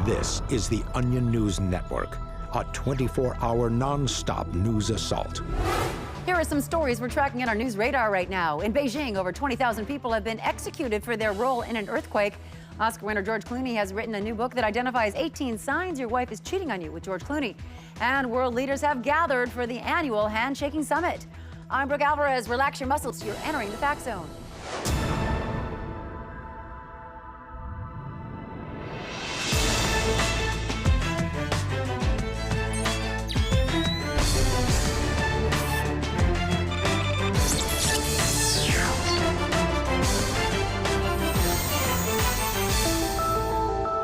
This is the Onion News Network, a 24-hour non-stop news assault. Here are some stories we're tracking on our news radar right now. In Beijing, over 20,000 people have been executed for their role in an earthquake. Oscar winner George Clooney has written a new book that identifies 18 signs your wife is cheating on you with George Clooney. And world leaders have gathered for the annual Handshaking Summit. I'm Brooke Alvarez. Relax your muscles. You're entering the Fact Zone.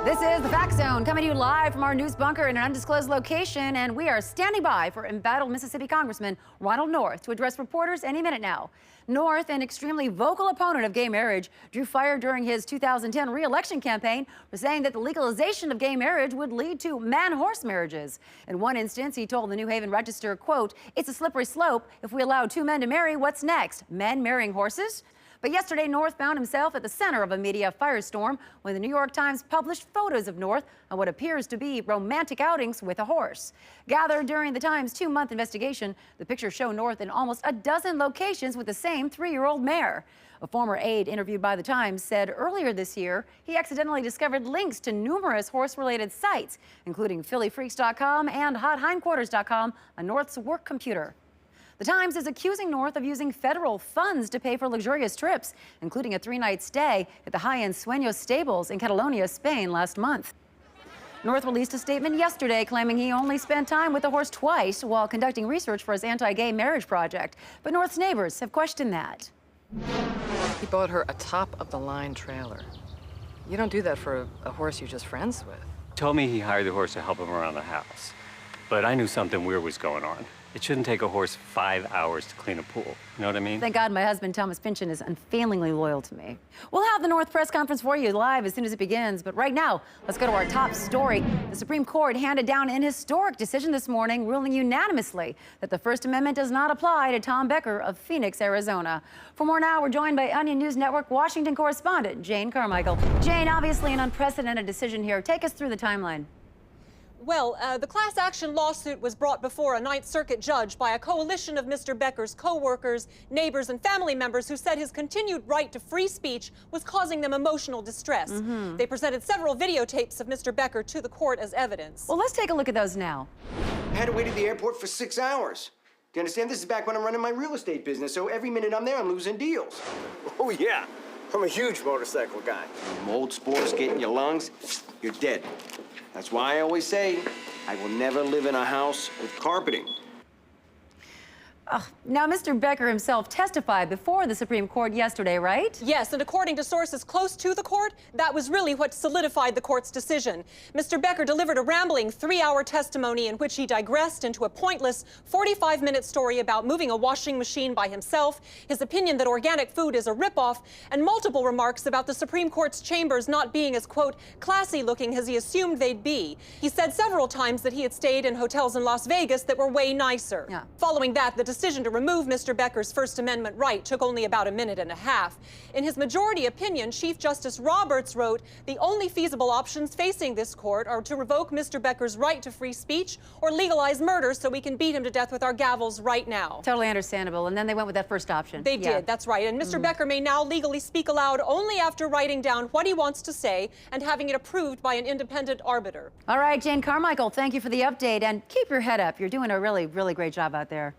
This is the Fact Zone, coming to you live from our news bunker in an undisclosed location, and we are standing by for embattled Mississippi Congressman Ronald North to address reporters any minute now. North, an extremely vocal opponent of gay marriage, drew fire during his 2010 re-election campaign for saying that the legalization of gay marriage would lead to man-horse marriages. In one instance, he told the New Haven Register, quote, "It's a slippery slope. If we allow two men to marry, what's next? Men marrying horses?" But yesterday, North found himself at the center of a media firestorm when the New York Times published photos of North on what appears to be romantic outings with a horse. Gathered during the Times' 2-month investigation, the pictures show North in almost a dozen locations with the same 3-year-old mare. A former aide interviewed by the Times said earlier this year he accidentally discovered links to numerous horse-related sites, including phillyfreaks.com and hothindquarters.com on North's work computer. The Times is accusing North of using federal funds to pay for luxurious trips, including a 3-night stay at the high-end S1E3 stables in Catalonia, Spain last month. North released a statement yesterday claiming he only spent time with the horse twice while conducting research for his anti-gay marriage project. But North's neighbors have questioned that. He bought her a top-of-the-line trailer. You don't do that for a horse you're just friends with. Told me he hired the horse to help him around the house. But I knew something weird was going on. It shouldn't take a horse 5 hours to clean a pool. You know what I mean? Thank God my husband, Thomas Pynchon, is unfailingly loyal to me. We'll have the North press conference for you live as soon as it begins. But right now, let's go to our top story. The Supreme Court handed down an historic decision this morning, ruling unanimously that the First Amendment does not apply to Tom Becker of Phoenix, Arizona. For more now, we're joined by Onion News Network Washington correspondent Jane Carmichael. Jane, obviously an unprecedented decision here. Take us through the timeline. Well, the class action lawsuit was brought before a Ninth Circuit judge by a coalition of Mr. Becker's co-workers, neighbors, and family members who said his continued right to free speech was causing them emotional distress. They presented several videotapes of Mr. Becker to the court as evidence. Well, let's take a look at those now. I had to wait at the airport for 6 hours. Do you understand? This is back when I'm running my real estate business, so every minute I'm there, I'm losing deals. Oh, yeah. I'm a huge motorcycle guy. Mold spores get in your lungs, you're dead. That's why I always say, I will never live in a house with carpeting. Now, Mr. Becker himself testified before the Supreme Court yesterday, right? Yes, and according to sources close to the court, that was really what solidified the court's decision. Mr. Becker delivered a rambling 3-hour testimony in which he digressed into a pointless 45-minute story about moving a washing machine by himself, his opinion that organic food is a ripoff, and multiple remarks about the Supreme Court's chambers not being as, quote, classy-looking as he assumed they'd be. He said several times that he had stayed in hotels in Las Vegas that were way nicer. Yeah. Following that, the decision to remove Mr. Becker's First Amendment right took only about a minute and a half. In his majority opinion, Chief Justice Roberts wrote, "The only feasible options facing this court are to revoke Mr. Becker's right to free speech or legalize murder so we can beat him to death with our gavels right now." Totally understandable. And then they went with that first option. They did, that's right. And Mr. Becker may now legally speak aloud only after writing down what he wants to say and having it approved by an independent arbiter. All right, Jane Carmichael, thank you for the update. And keep your head up. You're doing a really, really great job out there.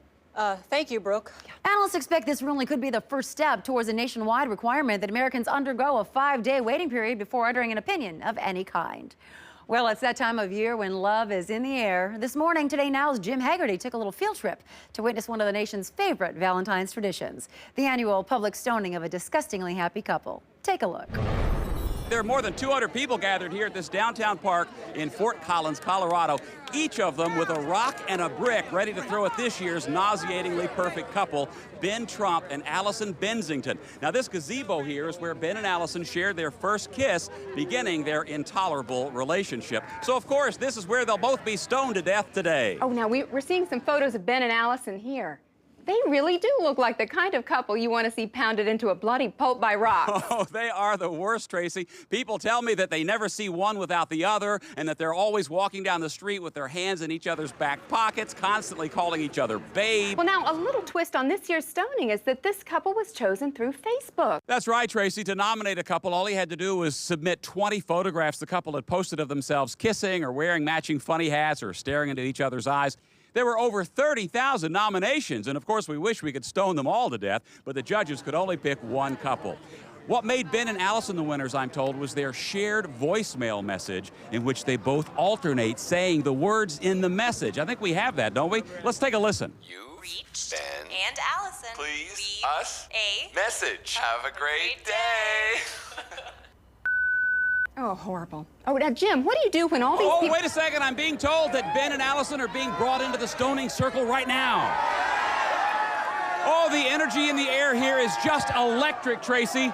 Thank you, Brooke. Analysts expect this ruling could be the first step towards a nationwide requirement that Americans undergo a 5-day waiting period before uttering an opinion of any kind. Well, it's that time of year when love is in the air. This morning, Today Now's Jim Haggerty took a little field trip to witness one of the nation's favorite Valentine's traditions, the annual public stoning of a disgustingly happy couple. Take a look. There are more than 200 people gathered here at this downtown park in Fort Collins, Colorado, each of them with a rock and a brick ready to throw at this year's nauseatingly perfect couple, Ben Trump and Allison Bensington. Now, this gazebo here is where Ben and Allison shared their first kiss, beginning their intolerable relationship. So, of course, this is where they'll both be stoned to death today. Oh, now we're seeing some photos of Ben and Allison here. They really do look like the kind of couple you want to see pounded into a bloody pulp by rocks. Oh, they are the worst, Tracy. People tell me that they never see one without the other and that they're always walking down the street with their hands in each other's back pockets, constantly calling each other babe. Well, now, a little twist on this year's stoning is that this couple was chosen through Facebook. That's right, Tracy. To nominate a couple, all he had to do was submit 20 photographs the couple had posted of themselves kissing or wearing matching funny hats or staring into each other's eyes. There were over 30,000 nominations, and of course we wish we could stone them all to death, but the judges could only pick one couple. What made Ben and Allison the winners, I'm told, was their shared voicemail message in which they both alternate saying the words in the message. I think we have that, don't we? Let's take a listen. You, reached Ben, and Allison, please, leave us, a message. Have a great day. Oh, horrible. Oh, now, Jim, what do you do when all these people... Oh, wait a second. I'm being told that Ben and Allison are being brought into the stoning circle right now. Oh, the energy in the air here is just electric, Tracy.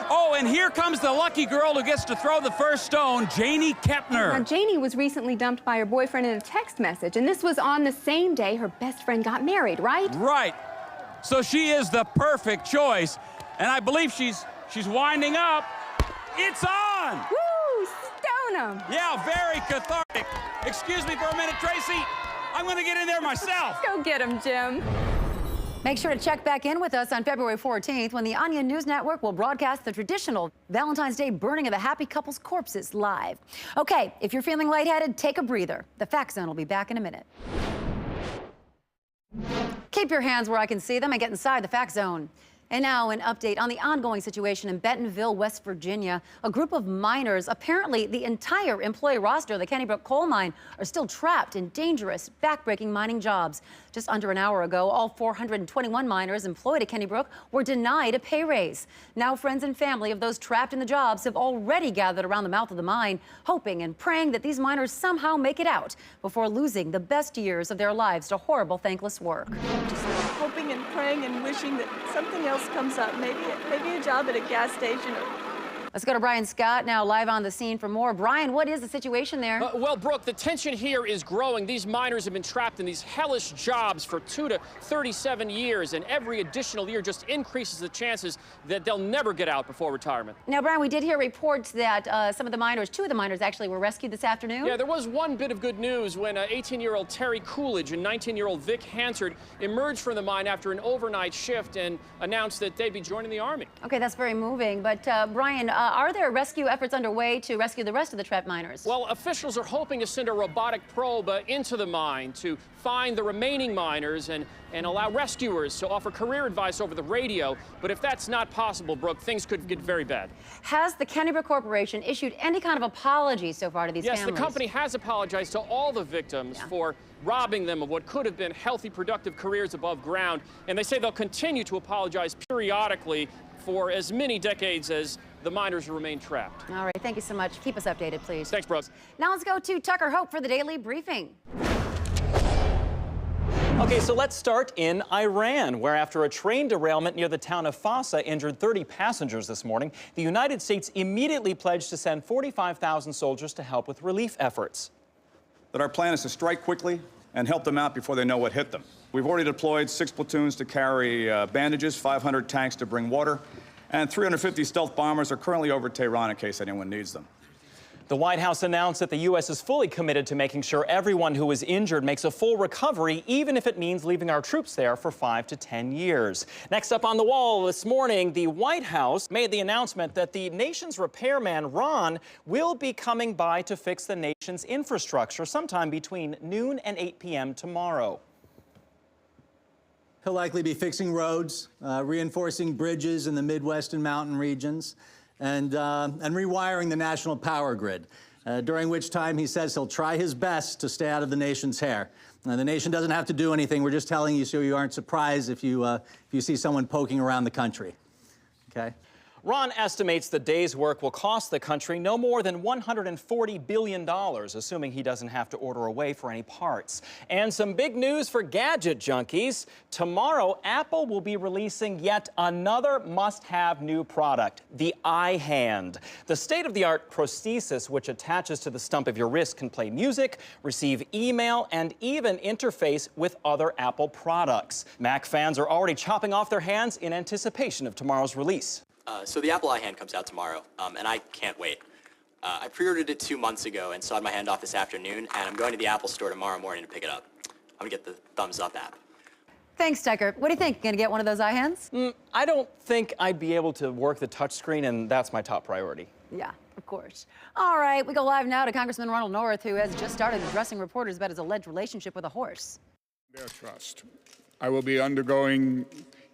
Oh, and here comes the lucky girl who gets to throw the first stone, Janie Kepner. Now, Janie was recently dumped by her boyfriend in a text message, and this was on the same day her best friend got married, right? Right. So she is the perfect choice, and I believe she's winding up. It's on! Woo! Stone 'em! Yeah, very cathartic. Excuse me for a minute, Tracy. I'm gonna get in there myself. Go get him, Jim. Make sure to check back in with us on February 14th when the Onion News Network will broadcast the traditional Valentine's Day burning of the happy couple's corpses live. Okay, if you're feeling lightheaded, take a breather. The Fact Zone will be back in a minute. Keep your hands where I can see them and get inside the Fact Zone. And now an update on the ongoing situation in Bentonville, West Virginia. A group of miners, apparently the entire employee roster of the Kennybrook coal mine, are still trapped in dangerous, backbreaking mining jobs. Just under an hour ago, all 421 miners employed at Kennybrook were denied a pay raise. Now friends and family of those trapped in the jobs have already gathered around the mouth of the mine, hoping and praying that these miners somehow make it out before losing the best years of their lives to horrible, thankless work. Just hoping and praying and wishing that something else comes up, maybe a job at a gas station. Let's go to Brian Scott now live on the scene for more. Brian, what is the situation there? Well, Brooke, the tension here is growing. These miners have been trapped in these hellish jobs for 2 to 37 years, and every additional year just increases the chances that they'll never get out before retirement. Now, Brian, we did hear reports that some of the miners, 2 of the miners actually, were rescued this afternoon. Yeah, there was one bit of good news when 18-year-old Terry Coolidge and 19-year-old Vic Hansard emerged from the mine after an overnight shift and announced that they'd be joining the Army. Okay, that's very moving. But, Brian, are there rescue efforts underway to rescue the rest of the trapped miners? Well, officials are hoping to send a robotic probe into the mine to find the remaining miners and allow rescuers to offer career advice over the radio. But if that's not possible, Brooke, things could get very bad. Has the Kennybrook Corporation issued any kind of apology so far to these families? Yes, the company has apologized to all the victims for robbing them of what could have been healthy, productive careers above ground. And they say they'll continue to apologize periodically for as many decades as the miners remain trapped. All right, thank you so much. Keep us updated, please. Thanks, Brooke. Now let's go to Tucker Hope for the Daily Briefing. Okay, so let's start in Iran, where after a train derailment near the town of Fasa injured 30 passengers this morning, the United States immediately pledged to send 45,000 soldiers to help with relief efforts. That our plan is to strike quickly and help them out before they know what hit them. We've already deployed 6 platoons to carry bandages, 500 tanks to bring water, and 350 stealth bombers are currently over Tehran in case anyone needs them. The White House announced that the U.S. is fully committed to making sure everyone who is injured makes a full recovery, even if it means leaving our troops there for 5 to 10 years. Next up on the wall this morning, the White House made the announcement that the nation's repairman, Ron, will be coming by to fix the nation's infrastructure sometime between noon and 8 p.m. tomorrow. He'll likely be fixing roads, reinforcing bridges in the Midwest and mountain regions, and rewiring the national power grid, during which time he says he'll try his best to stay out of the nation's hair. The nation doesn't have to do anything. We're just telling you so you aren't surprised if you see someone poking around the country. Okay? Ron estimates the day's work will cost the country no more than $140 billion, assuming he doesn't have to order away for any parts. And some big news for gadget junkies. Tomorrow, Apple will be releasing yet another must-have new product, the iHand. The state-of-the-art prosthesis, which attaches to the stump of your wrist, can play music, receive email, and even interface with other Apple products. Mac fans are already chopping off their hands in anticipation of tomorrow's release. So the Apple iHand comes out tomorrow, and I can't wait. I pre-ordered it 2 months ago and sawed my hand off this afternoon, and I'm going to the Apple store tomorrow morning to pick it up. I'm gonna get the thumbs up app. Thanks, Tucker. What do you think? Gonna get one of those iHands? I don't think I'd be able to work the touchscreen, and that's my top priority. Yeah, of course. All right, we go live now to Congressman Ronald North, who has just started addressing reporters about his alleged relationship with a horse. Their trust. I will be undergoing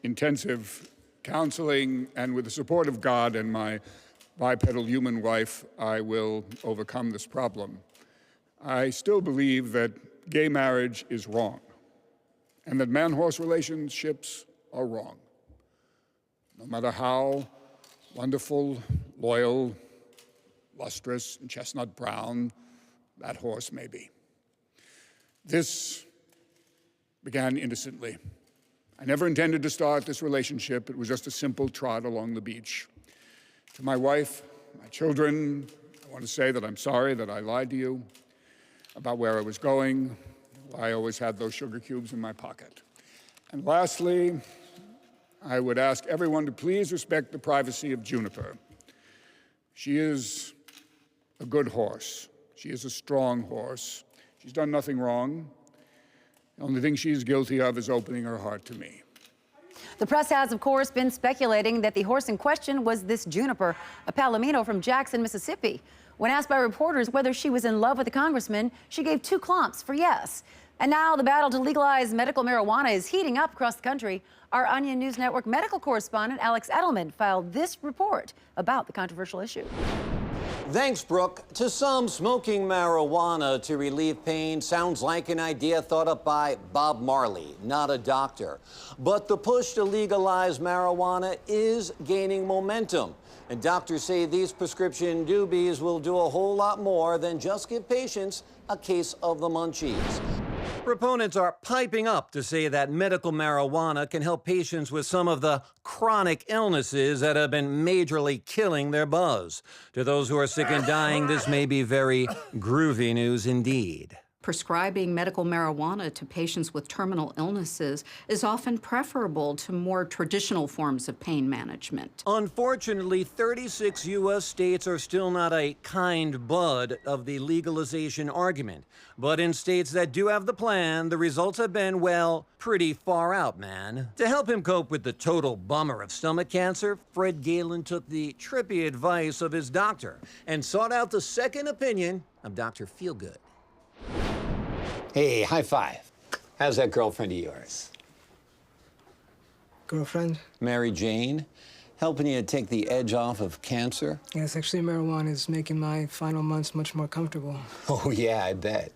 intensive counseling, and with the support of God and my bipedal human wife, I will overcome this problem. I still believe that gay marriage is wrong, and that man-horse relationships are wrong. No matter how wonderful, loyal, lustrous, and chestnut brown that horse may be. This began innocently. I never intended to start this relationship. It was just a simple trot along the beach. To my wife, my children, I want to say that I'm sorry that I lied to you about where I was going. I always had those sugar cubes in my pocket. And lastly, I would ask everyone to please respect the privacy of Juniper. She is a good horse. She is a strong horse. She's done nothing wrong. The only thing she's guilty of is opening her heart to me. The press has, of course, been speculating that the horse in question was this Juniper, a Palomino from Jackson, Mississippi. When asked by reporters whether she was in love with the congressman, she gave 2 clumps for yes. And now the battle to legalize medical marijuana is heating up across the country. Our Onion News Network medical correspondent Alex Edelman filed this report about the controversial issue. Thanks, Brooke. To some, smoking marijuana to relieve pain sounds like an idea thought up by Bob Marley, not a doctor. But the push to legalize marijuana is gaining momentum. And doctors say these prescription doobies will do a whole lot more than just give patients a case of the munchies. Proponents are piping up to say that medical marijuana can help patients with some of the chronic illnesses that have been majorly killing their buzz. To those who are sick and dying, this may be very groovy news indeed. Prescribing medical marijuana to patients with terminal illnesses is often preferable to more traditional forms of pain management. Unfortunately, 36 U.S. states are still not a kind bud of the legalization argument. But in states that do have the plan, the results have been, well, pretty far out, man. To help him cope with the total bummer of stomach cancer, Fred Galen took the trippy advice of his doctor and sought out the second opinion of Dr. Feelgood. Hey, high five. How's that girlfriend of yours? Girlfriend? Mary Jane? Helping you take the edge off of cancer? Yes, actually, marijuana is making my final months much more comfortable. Oh, yeah, I bet.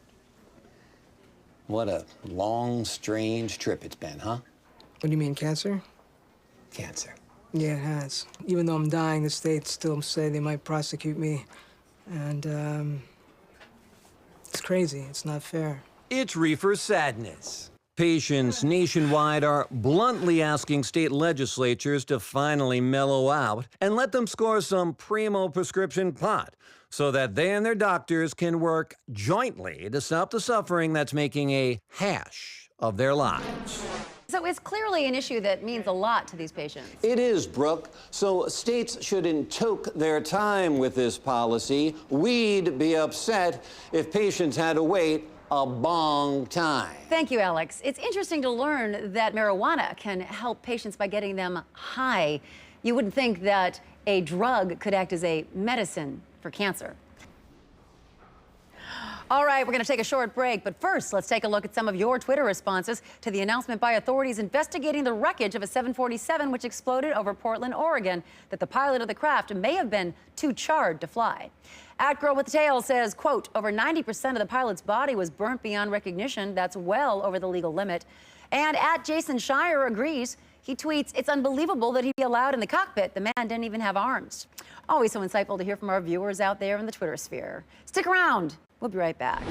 What a long, strange trip it's been, huh? What do you mean, cancer? Cancer. Yeah, it has. Even though I'm dying, the states still say they might prosecute me. And, it's crazy. It's not fair. It's reefer sadness. Patients nationwide are bluntly asking state legislatures to finally mellow out and let them score some primo prescription pot so that they and their doctors can work jointly to stop the suffering that's making a hash of their lives. So it's clearly an issue that means a lot to these patients. It is, Brooke. So states shouldn't toke their time with this policy. We'd be upset if patients had to wait a long time. Thank you, Alex. It's interesting to learn that marijuana can help patients by getting them high. You wouldn't think that a drug could act as a medicine for cancer. All right, we're going to take a short break, but first, let's take a look at some of your Twitter responses to the announcement by authorities investigating the wreckage of a 747 which exploded over Portland, Oregon, that the pilot of the craft may have been too charred to fly. Girl with the Tail says, quote, over 90% of the pilot's body was burnt beyond recognition. That's well over the legal limit. And Jason Shire agrees He tweets, "It's unbelievable that he'd be allowed in the cockpit. The man didn't even have arms." Always so insightful to hear from our viewers out there in the Twitter sphere. Stick around. We'll be right back.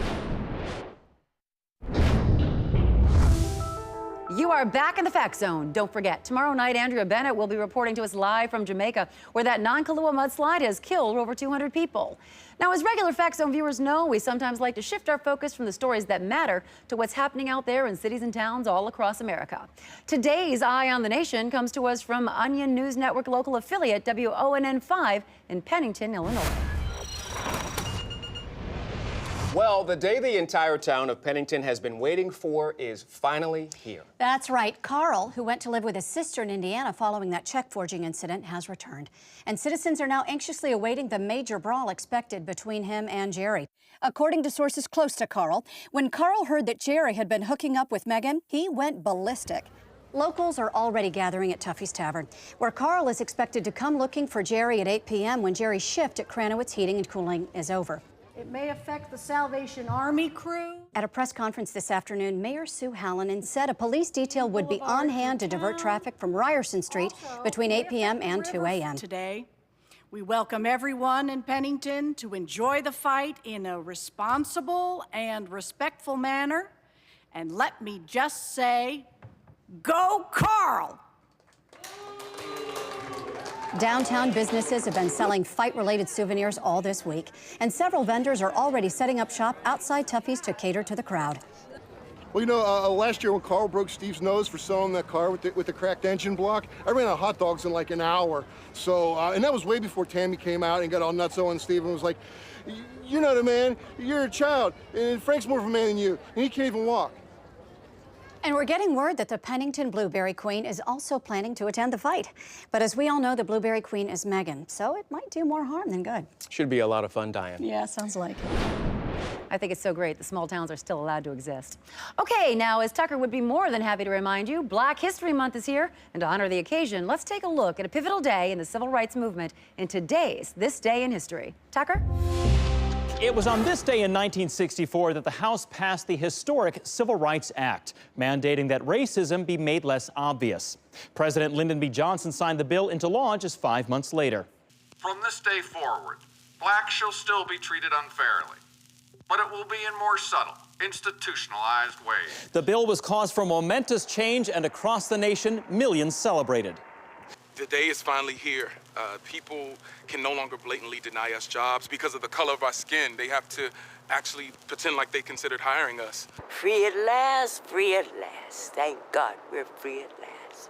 You are back in the Fact Zone. Don't forget, tomorrow night, Andrea Bennett will be reporting to us live from Jamaica, where that non-Kahlua mudslide has killed over 200 people. Now, as regular Fact Zone viewers know, we sometimes like to shift our focus from the stories that matter to what's happening out there in cities and towns all across America. Today's Eye on the Nation comes to us from Onion News Network local affiliate WONN5 in Pennington, Illinois. Well, the day the entire town of Pennington has been waiting for is finally here. That's right. Carl, who went to live with his sister in Indiana following that check forging incident, has returned. And citizens are now anxiously awaiting the major brawl expected between him and Jerry. According to sources close to Carl, when Carl heard that Jerry had been hooking up with Megan, he went ballistic. Locals are already gathering at Tuffy's Tavern, where Carl is expected to come looking for Jerry at 8 p.m. when Jerry's shift at Kranowitz Heating and Cooling is over. It may affect the Salvation Army crew. At a press conference this afternoon, Mayor Sue Hallinan said a police detail would be on hand to divert traffic from Ryerson Street between 8 p.m. and 2 a.m. Today, we welcome everyone in Pennington to enjoy the fight in a responsible and respectful manner. And let me just say, go Carl! Downtown businesses have been selling fight-related souvenirs all this week, and several vendors are already setting up shop outside Tuffy's to cater to the crowd. Well, you know, last year when Carl broke Steve's nose for selling that car with the cracked engine block, I ran out of hot dogs in like an hour. So, and that was way before Tammy came out and got all nutso on Steve and was like, "You're not a man, you're a child, and Frank's more of a man than you, and he can't even walk." And we're getting word that the Pennington Blueberry Queen is also planning to attend the fight. But as we all know, the Blueberry Queen is Megan, so it might do more harm than good. Should be a lot of fun, Diane. Yeah, sounds like it. I think it's so great the small towns are still allowed to exist. Okay, now, as Tucker would be more than happy to remind you, Black History Month is here, and to honor the occasion, let's take a look at a pivotal day in the civil rights movement in This Day in History. Tucker? It was on this day in 1964 that the House passed the historic Civil Rights Act, mandating that racism be made less obvious. President Lyndon B. Johnson signed the bill into law just 5 months later. From this day forward, blacks shall still be treated unfairly, but it will be in more subtle, institutionalized ways. The bill was cause for momentous change, and across the nation, millions celebrated. The day is finally here. People can no longer blatantly deny us jobs because of the color of our skin. They have to actually pretend like they considered hiring us. Free at last, free at last. Thank God we're free at last.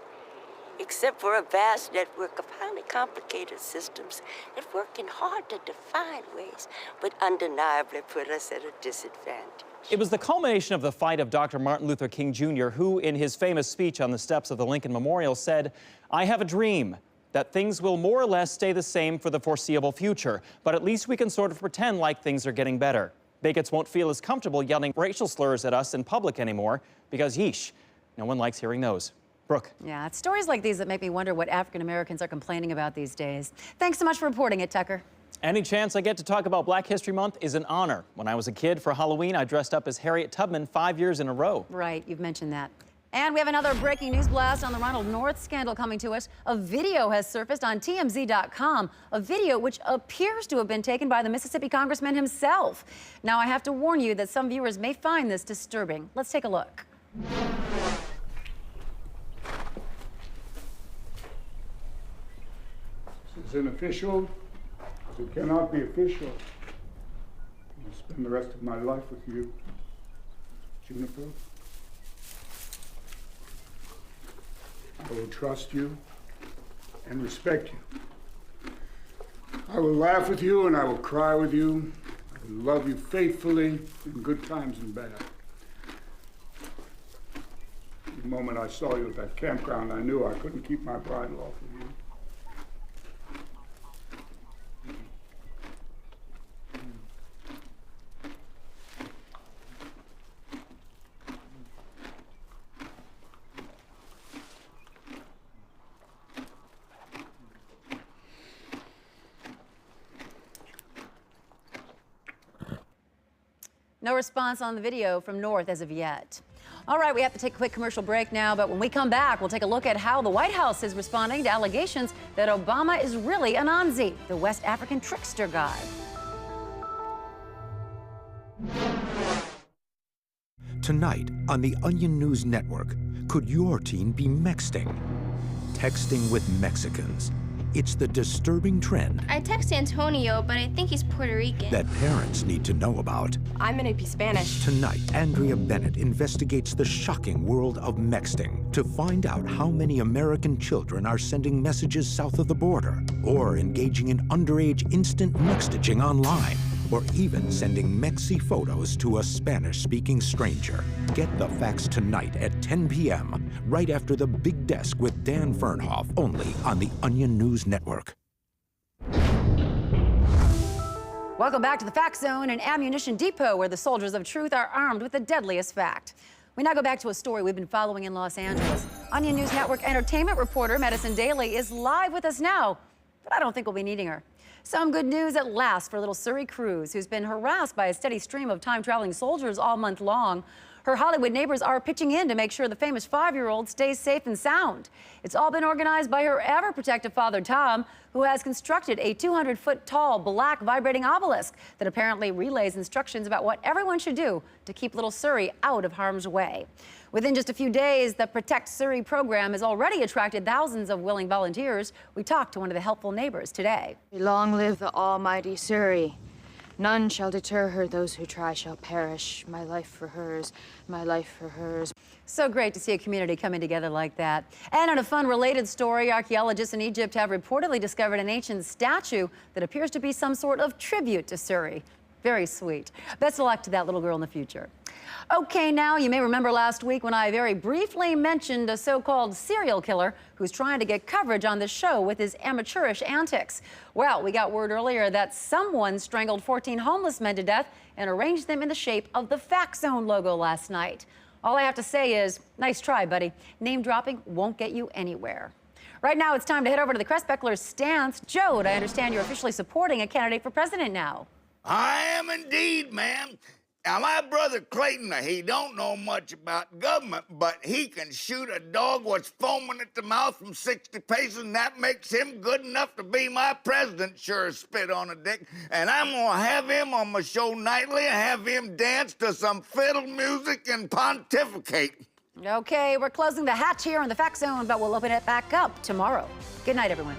Except for a vast network of highly complicated systems that work in hard to define ways, but undeniably put us at a disadvantage. It was the culmination of the fight of Dr. Martin Luther King Jr., who, in his famous speech on the steps of the Lincoln Memorial, said, "I have a dream that things will more or less stay the same for the foreseeable future, but at least we can sort of pretend like things are getting better. Bigots won't feel as comfortable yelling racial slurs at us in public anymore, because yeesh, no one likes hearing those." Brooke. Yeah, it's stories like these that make me wonder what African Americans are complaining about these days. Thanks so much for reporting it, Tucker. Any chance I get to talk about Black History Month is an honor. When I was a kid for Halloween, I dressed up as Harriet Tubman 5 years in a row. Right, you've mentioned that. And we have another breaking news blast on the Ronald North scandal coming to us. A video has surfaced on TMZ.com, a video which appears to have been taken by the Mississippi congressman himself. Now, I have to warn you that some viewers may find this disturbing. Let's take a look. This is unofficial. It cannot be official. I'll spend the rest of my life with you, Juniper. I will trust you and respect you. I will laugh with you and I will cry with you. I will love you faithfully in good times and bad. The moment I saw you at that campground, I knew I couldn't keep my bridle off of you. No response on the video from North as of yet. All right, we have to take a quick commercial break now, but when we come back, we'll take a look at how the White House is responding to allegations that Obama is really Anansi, the West African trickster guy. Tonight on the Onion News Network, could your teen be mexting? Texting with Mexicans. It's the disturbing trend I text Antonio, but I think he's Puerto Rican. that parents need to know about. I'm gonna be Spanish. Tonight, Andrea Bennett investigates the shocking world of mexting to find out how many American children are sending messages south of the border, or engaging in underage instant mextaging online, or even sending mexy photos to a Spanish-speaking stranger. Get the facts tonight at 10 p.m., right after The Big Desk with Dan Fernhoff, only on the Onion News Network. Welcome back to the Fact Zone, an ammunition depot where the soldiers of truth are armed with the deadliest fact. We now go back to a story we've been following in Los Angeles. Onion News Network entertainment reporter Madison Daly is live with us now, but I don't think we'll be needing her. Some good news at last for little Suri Cruz, who's been harassed by a steady stream of time-traveling soldiers all month long. Her Hollywood neighbors are pitching in to make sure the famous 5-year-old stays safe and sound. It's all been organized by her ever-protective father, Tom, who has constructed a 200-foot-tall black vibrating obelisk that apparently relays instructions about what everyone should do to keep little Suri out of harm's way. Within just a few days, the Protect Suri program has already attracted thousands of willing volunteers. We talked to one of the helpful neighbors today. Long live the almighty Suri. None shall deter her. Those who try shall perish. My life for hers, my life for hers. So great to see a community coming together like that. And in a fun related story, archaeologists in Egypt have reportedly discovered an ancient statue that appears to be some sort of tribute to Suri. Very sweet. Best of luck to that little girl in the future. Okay, now, you may remember last week when I very briefly mentioned a so-called serial killer who's trying to get coverage on the show with his amateurish antics. Well, we got word earlier that someone strangled 14 homeless men to death and arranged them in the shape of the Fact Zone logo last night. All I have to say is, nice try, buddy. Name dropping won't get you anywhere. Right now, it's time to head over to the Crestbeckler's stance. Jode, I understand you're officially supporting a candidate for president now. I am indeed, ma'am. Now, my brother Clayton, he don't know much about government, but he can shoot a dog what's foaming at the mouth from 60 paces, and that makes him good enough to be my president. Sure as spit on a dick. And I'm gonna have him on my show nightly and have him dance to some fiddle music and pontificate. Okay, we're closing the hatch here on the Fact Zone, but we'll open it back up tomorrow. Good night, everyone.